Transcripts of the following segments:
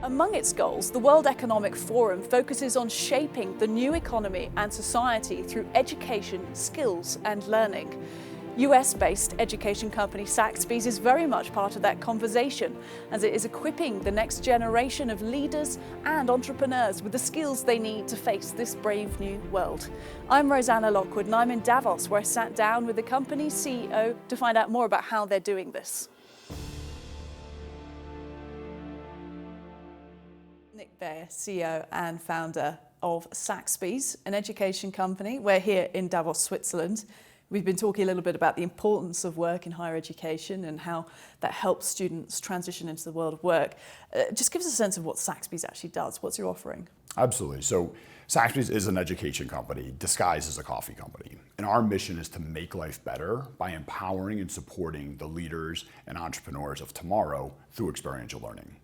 Among its goals, the World Economic Forum focuses on shaping the new economy and society through education, skills, and learning. US-based education company Saxbys is very much part of that conversation, as it is equipping the next generation of leaders and entrepreneurs with the skills they need to face this brave new world. I'm Rosanna Lockwood, and I'm in Davos, where I sat down with the company's CEO to find out more about how they're doing this. Nick Baer, CEO and founder of Saxbys, an education company. We're here in Davos, Switzerland. We've been talking a little bit about the importance of work in higher education and how that helps students transition into the world of work. Just give us a sense of what Saxbys actually does. What's your offering? Absolutely. So Saxbys is an education company disguised as a coffee company. And our mission is to make life better by empowering and supporting the leaders and entrepreneurs of tomorrow through experiential learning.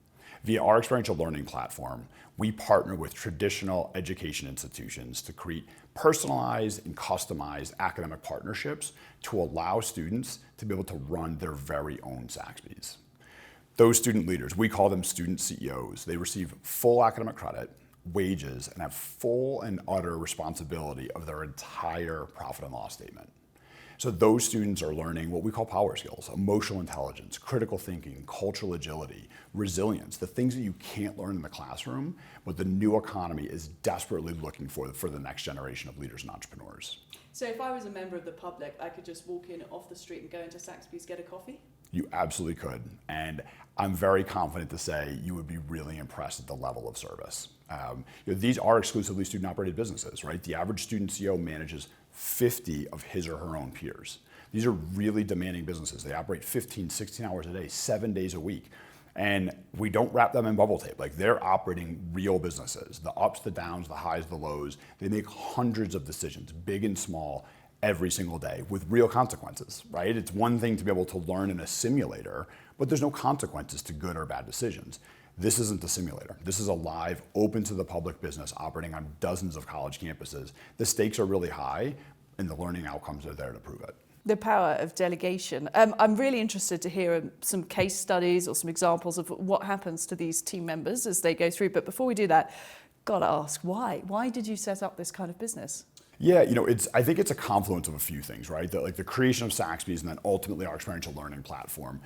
Via our Experiential Learning Platform, we partner with traditional education institutions to create personalized and customized academic partnerships to allow students to be able to run their very own Saxbys. Those student leaders, we call them student CEOs, they receive full academic credit, wages, and have full and utter responsibility of their entire profit and loss statement. So those students are learning what we call power skills, emotional intelligence, critical thinking, cultural agility, resilience, the things that you can't learn in the classroom, but the new economy is desperately looking for the next generation of leaders and entrepreneurs. So if I was a member of the public, I could just walk in off the street and go into Saxbys, get a coffee? You absolutely could. And I'm very confident to say you would be really impressed at the level of service. These are exclusively student-operated businesses, right? The average student CEO manages 50 of his or her own peers. These are really demanding businesses. They operate 15, 16 hours a day, 7 days a week. And we don't wrap them in bubble tape. Like, they're operating real businesses. The ups, the downs, the highs, the lows. They make hundreds of decisions, big and small, every single day with real consequences, right? It's one thing to be able to learn in a simulator, but there's no consequences to good or bad decisions. This isn't the simulator. This is a live, open to the public business operating on dozens of college campuses. The stakes are really high, and the learning outcomes are there to prove it. The power of delegation. I'm really interested to hear some case studies or some examples of what happens to these team members as they go through. But before we do that, gotta ask, why? Why did you set up this kind of business? Yeah, I think it's a confluence of a few things, right? The creation of Saxbys and then ultimately our experiential learning platform.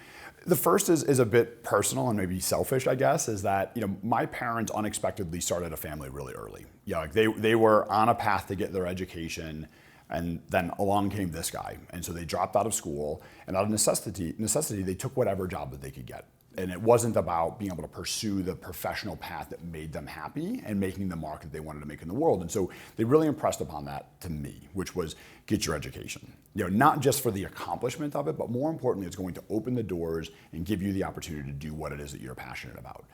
The first is a bit personal and maybe selfish, I guess, is that my parents unexpectedly started a family really early. They were on a path to get their education, and then along came this guy. And so they dropped out of school, and out of necessity, they took whatever job that they could get. And it wasn't about being able to pursue the professional path that made them happy and making the mark that they wanted to make in the world. And so they really impressed upon that to me, which was get your education. Not just for the accomplishment of it, but more importantly, it's going to open the doors and give you the opportunity to do what it is that you're passionate about.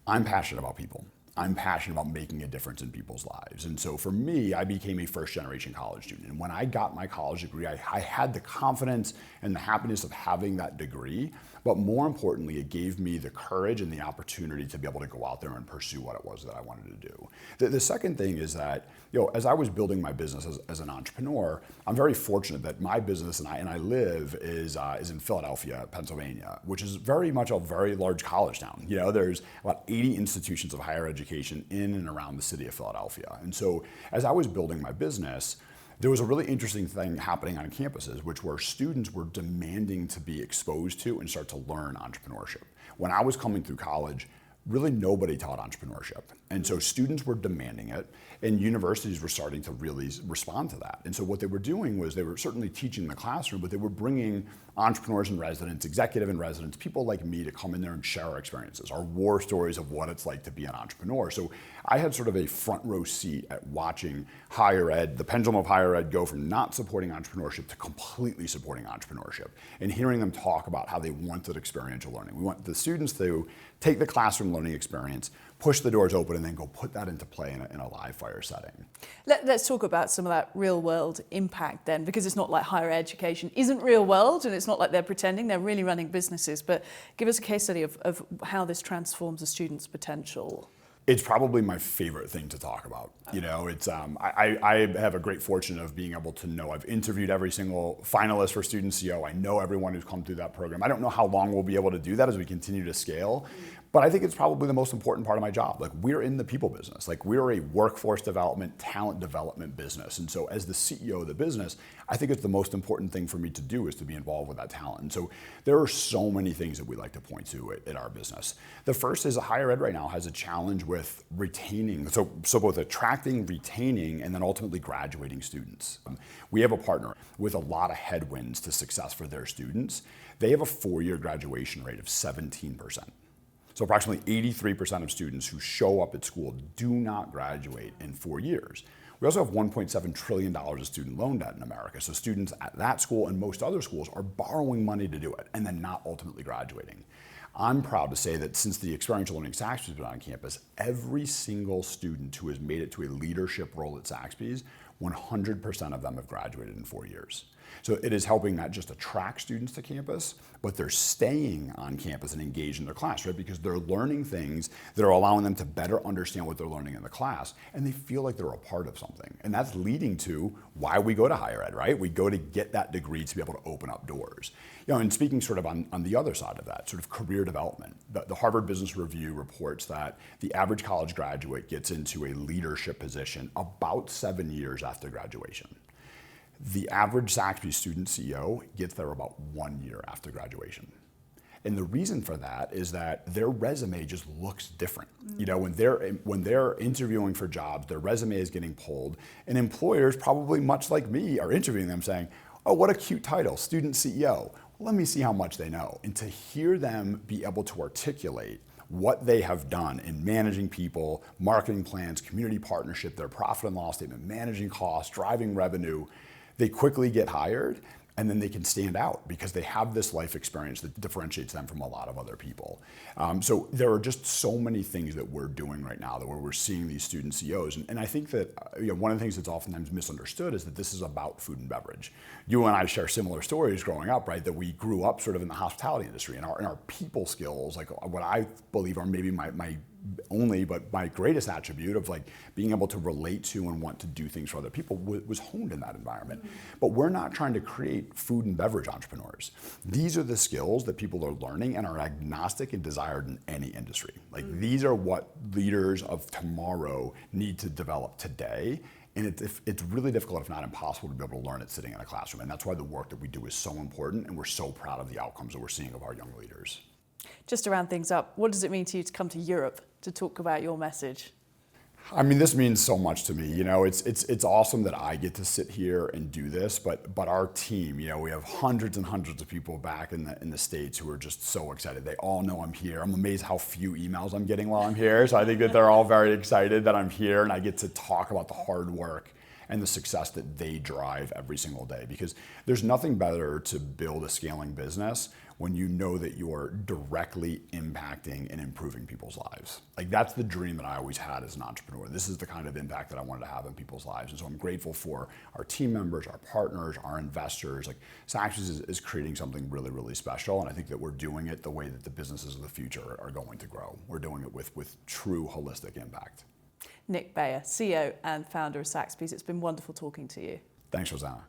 I'm passionate about people. I'm passionate about making a difference in people's lives. And so for me, I became a first-generation college student. And when I got my college degree, I had the confidence and the happiness of having that degree. But more importantly, it gave me the courage and the opportunity to be able to go out there and pursue what it was that I wanted to do. The second thing is that, as I was building my business as an entrepreneur, I'm very fortunate that my business and I live is in Philadelphia, Pennsylvania, which is very much a very large college town. There's about 80 institutions of higher education in and around the city of Philadelphia. And so as I was building my business, there was a really interesting thing happening on campuses, which were students were demanding to be exposed to and start to learn entrepreneurship. When I was coming through college, really nobody taught entrepreneurship. And so students were demanding it, and universities were starting to really respond to that. And so what they were doing was they were certainly teaching in the classroom, but they were bringing entrepreneurs in residence, executive in residence, people like me to come in there and share our experiences, our war stories of what it's like to be an entrepreneur. So I had sort of a front row seat at watching higher ed, the pendulum of higher ed, go from not supporting entrepreneurship to completely supporting entrepreneurship, and hearing them talk about how they wanted experiential learning. We want the students to take the classroom learning experience, push the doors open, and then go put that into play in a live fire setting. Let's talk about some of that real world impact then, because it's not like higher education isn't real world, and it's not like they're pretending, they're really running businesses. But give us a case study of how this transforms a student's potential. It's probably my favorite thing to talk about. I have a great fortune of being able to know I've interviewed every single finalist for Student CEO. I know everyone who's come through that program. I don't know how long we'll be able to do that as we continue to scale, But I think it's probably the most important part of my job. Like, we're in the people business. Like, we're a workforce development, talent development business. And so as the CEO of the business, I think it's the most important thing for me to do is to be involved with that talent. And so there are so many things that we like to point to at our business. The first is higher ed right now has a challenge with retaining, so both attracting, retaining, and then ultimately graduating students. We have a partner with a lot of headwinds to success for their students. They have a 4-year graduation rate of 17%. So approximately 83% of students who show up at school do not graduate in 4 years. We also have $1.7 trillion of student loan debt in America. So students at that school and most other schools are borrowing money to do it and then not ultimately graduating. I'm proud to say that since the Experiential Learning Saxbys has been on campus, every single student who has made it to a leadership role at Saxbys, 100% of them have graduated in 4 years. So it is helping not just attract students to campus, but they're staying on campus and engaged in their class, right? Because they're learning things that are allowing them to better understand what they're learning in the class, and they feel like they're a part of something. And that's leading to why we go to higher ed, right? We go to get that degree to be able to open up doors. And speaking sort of on the other side of that, sort of career development, the Harvard Business Review reports that the average college graduate gets into a leadership position about 7 years after graduation. The average Saxbys student CEO gets there about 1 year after graduation. And the reason for that is that their resume just looks different. When they're interviewing for jobs, their resume is getting pulled, and employers, probably much like me, are interviewing them saying, oh, what a cute title, student CEO. Well, let me see how much they know. And to hear them be able to articulate what they have done in managing people, marketing plans, community partnership, their profit and loss statement, managing costs, driving revenue, they quickly get hired, and then they can stand out because they have this life experience that differentiates them from a lot of other people. So there are just so many things that we're doing right now that where we're seeing these student CEOs. And I think that one of the things that's oftentimes misunderstood is that this is about food and beverage. You and I share similar stories growing up, right? That we grew up sort of in the hospitality industry, and our people skills, like what I believe are maybe my greatest attribute of like being able to relate to and want to do things for other people was honed in that environment. But we're not trying to create food and beverage entrepreneurs. These are the skills that people are learning and are agnostic and desired in any industry. Like these are what leaders of tomorrow need to develop today. And it's really difficult, if not impossible, to be able to learn it sitting in a classroom. And that's why the work that we do is so important, and we're so proud of the outcomes that we're seeing of our young leaders. Just to round things up, what does it mean to you to come to Europe to talk about your message? I mean, this means so much to me. It's awesome that I get to sit here and do this, but our team, we have hundreds and hundreds of people back in the States who are just so excited. They all know I'm here. I'm amazed how few emails I'm getting while I'm here. So I think that they're all very excited that I'm here and I get to talk about the hard work and the success that they drive every single day. Because there's nothing better to build a scaling business when you know that you're directly impacting and improving people's lives. Like that's the dream that I always had as an entrepreneur. This is the kind of impact that I wanted to have in people's lives. And so I'm grateful for our team members, our partners, our investors. Like Saxbys is creating something really, really special. And I think that we're doing it the way that the businesses of the future are going to grow. We're doing it with true holistic impact. Nick Bayer, CEO and founder of Saxbys. It's been wonderful talking to you. Thanks, Rosanna.